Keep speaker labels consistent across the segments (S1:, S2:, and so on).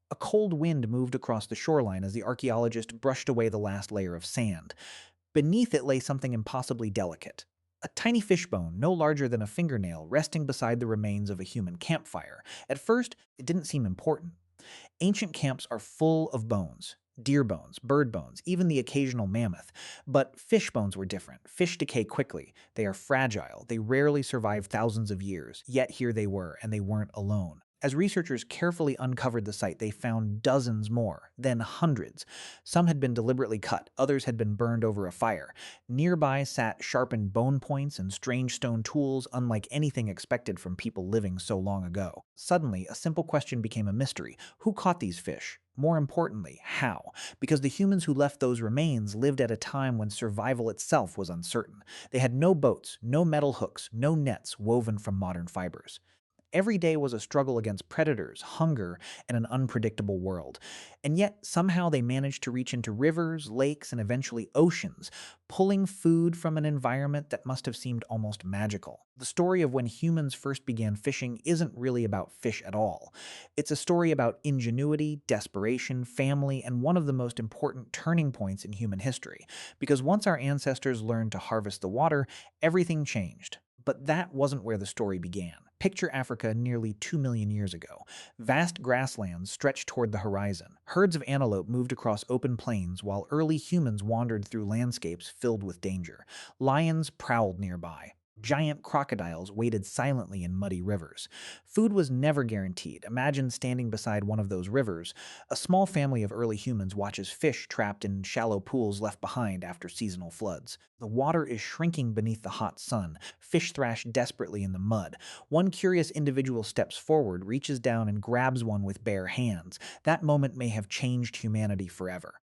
S1: A cold wind moved across the shoreline as the archaeologist brushed away the last layer of sand. Beneath it lay something impossibly delicate. A tiny fishbone, no larger than a fingernail, resting beside the remains of a human campfire. At first, it didn't seem important. Ancient camps are full of bones. Deer bones, bird bones, even the occasional mammoth. But fish bones were different. Fish decay quickly. They are fragile. They rarely survive thousands of years. Yet here they were, and they weren't alone. As researchers carefully uncovered the site, they found dozens more, then hundreds. Some had been deliberately cut, others had been burned over a fire. Nearby sat sharpened bone points and strange stone tools unlike anything expected from people living so long ago. Suddenly, a simple question became a mystery. Who caught these fish? More importantly, how? Because the humans who left those remains lived at a time when survival itself was uncertain. They had no boats, no metal hooks, no nets woven from modern fibers. Every day was a struggle against predators, hunger, and an unpredictable world. And yet, somehow they managed to reach into rivers, lakes, and eventually oceans, pulling food from an environment that must have seemed almost magical. The story of when humans first began fishing isn't really about fish at all. It's a story about ingenuity, desperation, family, and one of the most important turning points in human history. Because once our ancestors learned to harvest the water, everything changed. But that wasn't where the story began. Picture Africa nearly 2 million years ago. Vast grasslands stretched toward the horizon. Herds of antelope moved across open plains while early humans wandered through landscapes filled with danger. Lions prowled nearby. Giant crocodiles waded silently in muddy rivers. Food was never guaranteed. Imagine standing beside one of those rivers. A small family of early humans watches fish trapped in shallow pools left behind after seasonal floods. The water is shrinking beneath the hot sun. Fish thrash desperately in the mud. One curious individual steps forward, reaches down, and grabs one with bare hands. That moment may have changed humanity forever.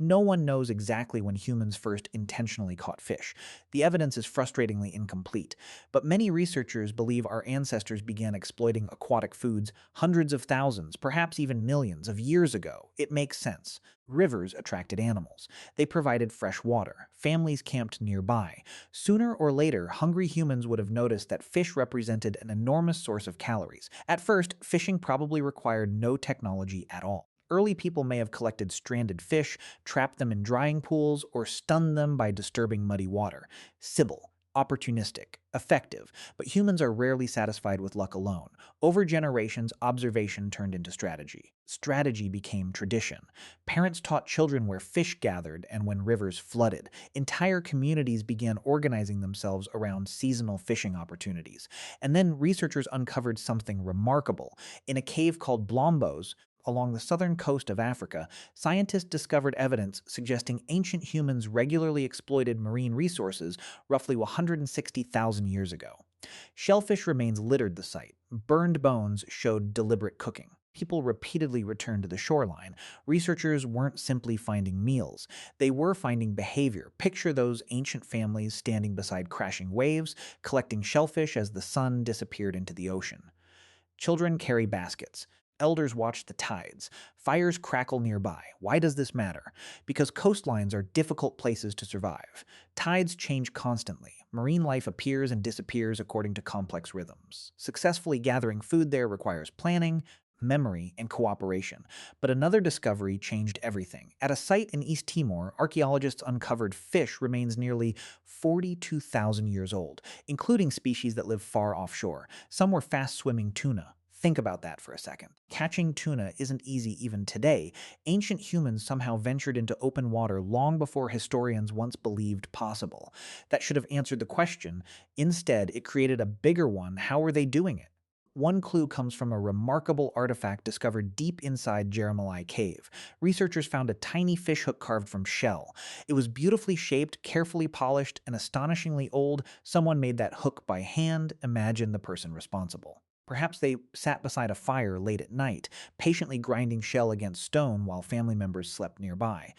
S1: No one knows exactly when humans first intentionally caught fish. The evidence is frustratingly incomplete, but many researchers believe our ancestors began exploiting aquatic foods hundreds of thousands, perhaps even millions, of years ago. It makes sense. Rivers attracted animals. They provided fresh water. Families camped nearby. Sooner or later, hungry humans would have noticed that fish represented an enormous source of calories. At first, fishing probably required no technology at all. Early people may have collected stranded fish, trapped them in drying pools, or stunned them by disturbing muddy water. Sybil. Opportunistic, effective, but humans are rarely satisfied with luck alone. Over generations, observation turned into strategy. Strategy became tradition. Parents taught children where fish gathered and when rivers flooded. Entire communities began organizing themselves around seasonal fishing opportunities. And then researchers uncovered something remarkable. In a cave called Blombos, along the southern coast of Africa, scientists discovered evidence suggesting ancient humans regularly exploited marine resources roughly 160,000 years ago. Shellfish remains littered the site. Burned bones showed deliberate cooking. People repeatedly returned to the shoreline. Researchers weren't simply finding meals, they were finding behavior. Picture those ancient families standing beside crashing waves, collecting shellfish as the sun disappeared into the ocean. Children carry baskets. Elders watch the tides. Fires crackle nearby. Why does this matter? Because coastlines are difficult places to survive. Tides change constantly. Marine life appears and disappears according to complex rhythms. Successfully gathering food there requires planning, memory, and cooperation. But another discovery changed everything. At a site in East Timor, archaeologists uncovered fish remains nearly 42,000 years old, including species that live far offshore. Some were fast-swimming tuna. Think about that for a second. Catching tuna isn't easy even today. Ancient humans somehow ventured into open water long before historians once believed possible. That should have answered the question. Instead, it created a bigger one. How were they doing it? One clue comes from a remarkable artifact discovered deep inside Jeremiah Cave. Researchers found a tiny fishhook carved from shell. It was beautifully shaped, carefully polished, and astonishingly old. Someone made that hook by hand. Imagine the person responsible. Perhaps they sat beside a fire late at night, patiently grinding shell against stone while family members slept nearby.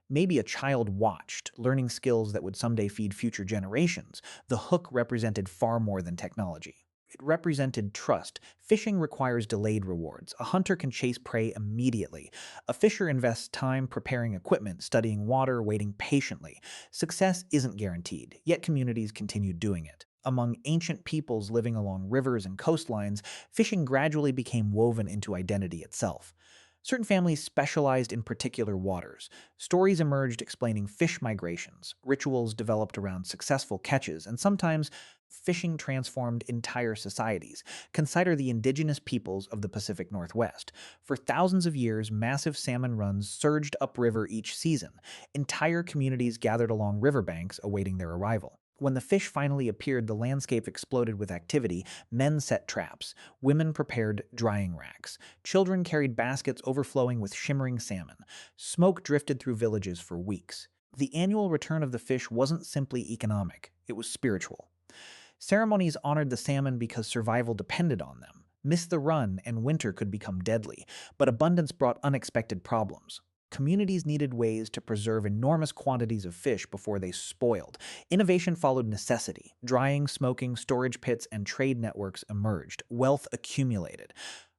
S1: Maybe a child watched, learning skills that would someday feed future generations. The hook represented far more than technology. It represented trust. Fishing requires delayed rewards. A hunter can chase prey immediately. A fisher invests time preparing equipment, studying water, waiting patiently. Success isn't guaranteed, yet communities continue doing it. Among ancient peoples living along rivers and coastlines, fishing gradually became woven into identity itself. Certain families specialized in particular waters. Stories emerged explaining fish migrations, rituals developed around successful catches, and sometimes fishing transformed entire societies. Consider the indigenous peoples of the Pacific Northwest. For thousands of years, massive salmon runs surged upriver each season. Entire communities gathered along riverbanks awaiting their arrival. When the fish finally appeared, the landscape exploded with activity. Men set traps. Women prepared drying racks. Children carried baskets overflowing with shimmering salmon. Smoke drifted through villages for weeks. The annual return of the fish wasn't simply economic, it was spiritual. Ceremonies honored the salmon because survival depended on them. Miss the run and winter could become deadly, but abundance brought unexpected problems. Communities needed ways to preserve enormous quantities of fish before they spoiled. Innovation followed necessity. Drying, smoking, storage pits, and trade networks emerged. Wealth accumulated.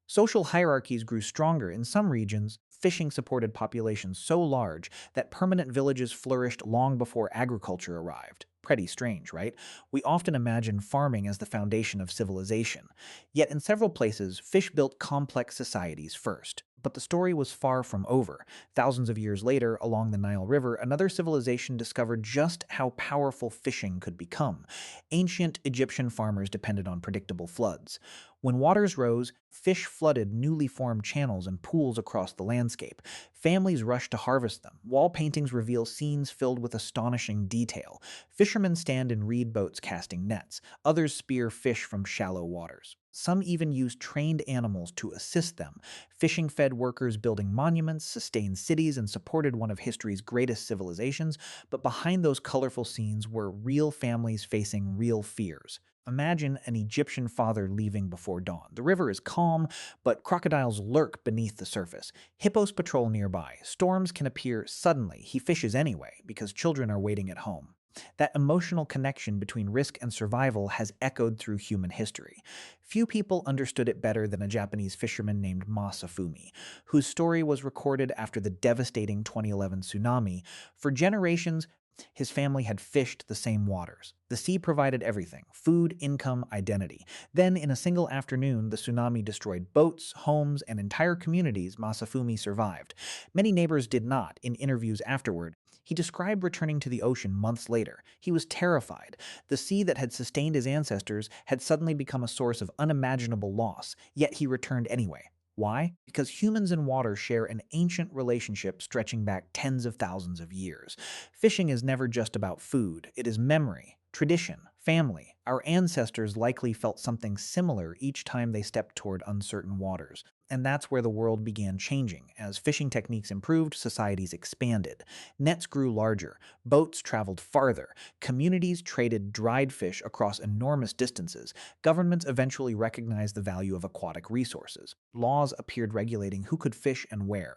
S1: Social hierarchies grew stronger. In some regions, fishing supported populations so large that permanent villages flourished long before agriculture arrived. Pretty strange, right? We often imagine farming as the foundation of civilization. Yet in several places, fish built complex societies first. But the story was far from over. Thousands of years later, along the Nile River, another civilization discovered just how powerful fishing could become. Ancient Egyptian farmers depended on predictable floods. When waters rose, fish flooded newly formed channels and pools across the landscape. Families rushed to harvest them. Wall paintings reveal scenes filled with astonishing detail. Fishermen stand in reed boats casting nets. Others spear fish from shallow waters. Some even use trained animals to assist them. Fishing fed workers building monuments, sustained cities, and supported one of history's greatest civilizations. But behind those colorful scenes were real families facing real fears. Imagine an Egyptian father leaving before dawn. The river is calm, but crocodiles lurk beneath the surface. Hippos patrol nearby. Storms can appear suddenly. He fishes anyway, because children are waiting at home. That emotional connection between risk and survival has echoed through human history. Few people understood it better than a Japanese fisherman named Masafumi, whose story was recorded after the devastating 2011 tsunami. For generations, his family had fished the same waters. The sea provided everything: food, income, identity. Then, in a single afternoon, the tsunami destroyed boats, homes, and entire communities. Masafumi survived. Many neighbors did not. In interviews afterward, he described returning to the ocean months later. He was terrified. The sea that had sustained his ancestors had suddenly become a source of unimaginable loss, yet he returned anyway. Why? Because humans and water share an ancient relationship stretching back tens of thousands of years. Fishing is never just about food, it is memory, tradition, family. Our ancestors likely felt something similar each time they stepped toward uncertain waters. And that's where the world began changing. As fishing techniques improved, societies expanded. Nets grew larger, boats traveled farther, communities traded dried fish across enormous distances. Governments eventually recognized the value of aquatic resources. Laws appeared regulating who could fish and where.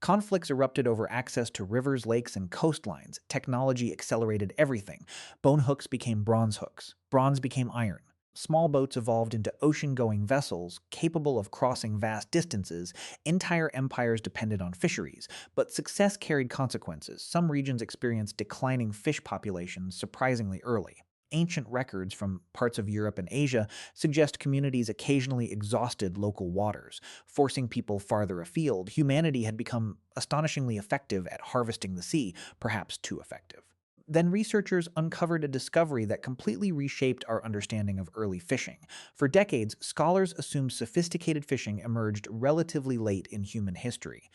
S1: Conflicts erupted over access to rivers, lakes, and coastlines. Technology accelerated everything. Bone hooks became bronze hooks. Bronze became iron. Small boats evolved into ocean-going vessels capable of crossing vast distances. Entire empires depended on fisheries, but success carried consequences. Some regions experienced declining fish populations surprisingly early. Ancient records from parts of Europe and Asia suggest communities occasionally exhausted local waters, forcing people farther afield. Humanity had become astonishingly effective at harvesting the sea, perhaps too effective. Then researchers uncovered a discovery that completely reshaped our understanding of early fishing. For decades, scholars assumed sophisticated fishing emerged relatively late in human history.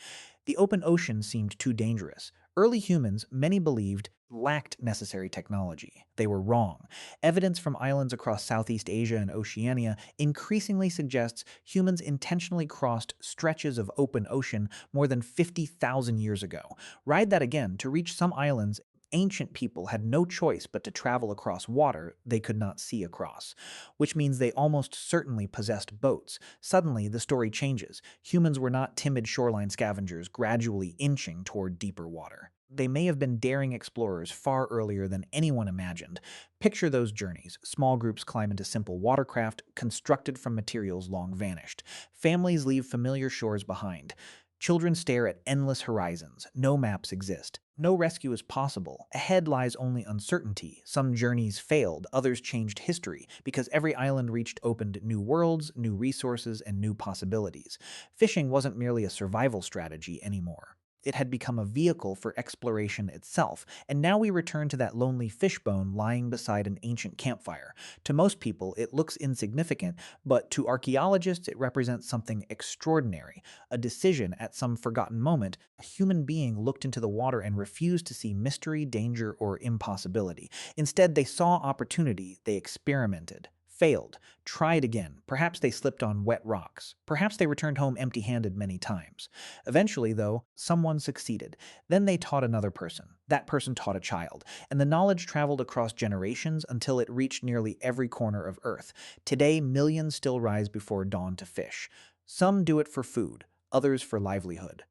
S1: The open ocean seemed too dangerous. Early humans, many believed, lacked necessary technology. They were wrong. Evidence from islands across Southeast Asia and Oceania increasingly suggests humans intentionally crossed stretches of open ocean more than 50,000 years ago. Ride that again. To reach some islands, ancient people had no choice but to travel across water they could not see across, which means they almost certainly possessed boats. Suddenly, the story changes. Humans were not timid shoreline scavengers gradually inching toward deeper water. They may have been daring explorers far earlier than anyone imagined. Picture those journeys. Small groups climb into simple watercraft constructed from materials long vanished. Families leave familiar shores behind. Children stare at endless horizons. No maps exist. No rescue is possible. Ahead lies only uncertainty. Some journeys failed, others changed history, because every island reached opened new worlds, new resources, and new possibilities. Fishing wasn't merely a survival strategy anymore. It had become a vehicle for exploration itself, and now we return to that lonely fishbone lying beside an ancient campfire. To most people, it looks insignificant, but to archaeologists, it represents something extraordinary, a decision at some forgotten moment. A human being looked into the water and refused to see mystery, danger, or impossibility. Instead, they saw opportunity, they experimented, failed, tried again. Perhaps they slipped on wet rocks. Perhaps they returned home empty handed many times. Eventually, though, someone succeeded. Then they taught another person. That person taught a child. And the knowledge traveled across generations until it reached nearly every corner of Earth. Today, millions still rise before dawn to fish. Some do it for food, others for livelihood.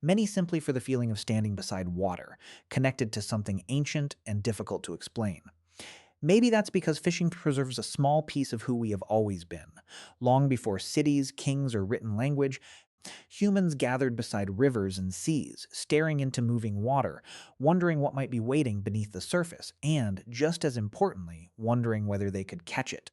S1: Many simply for the feeling of standing beside water, connected to something ancient and difficult to explain. Maybe that's because fishing preserves a small piece of who we have always been. Long before cities, kings, or written language, humans gathered beside rivers and seas, staring into moving water, wondering what might be waiting beneath the surface, and, just as importantly, wondering whether they could catch it.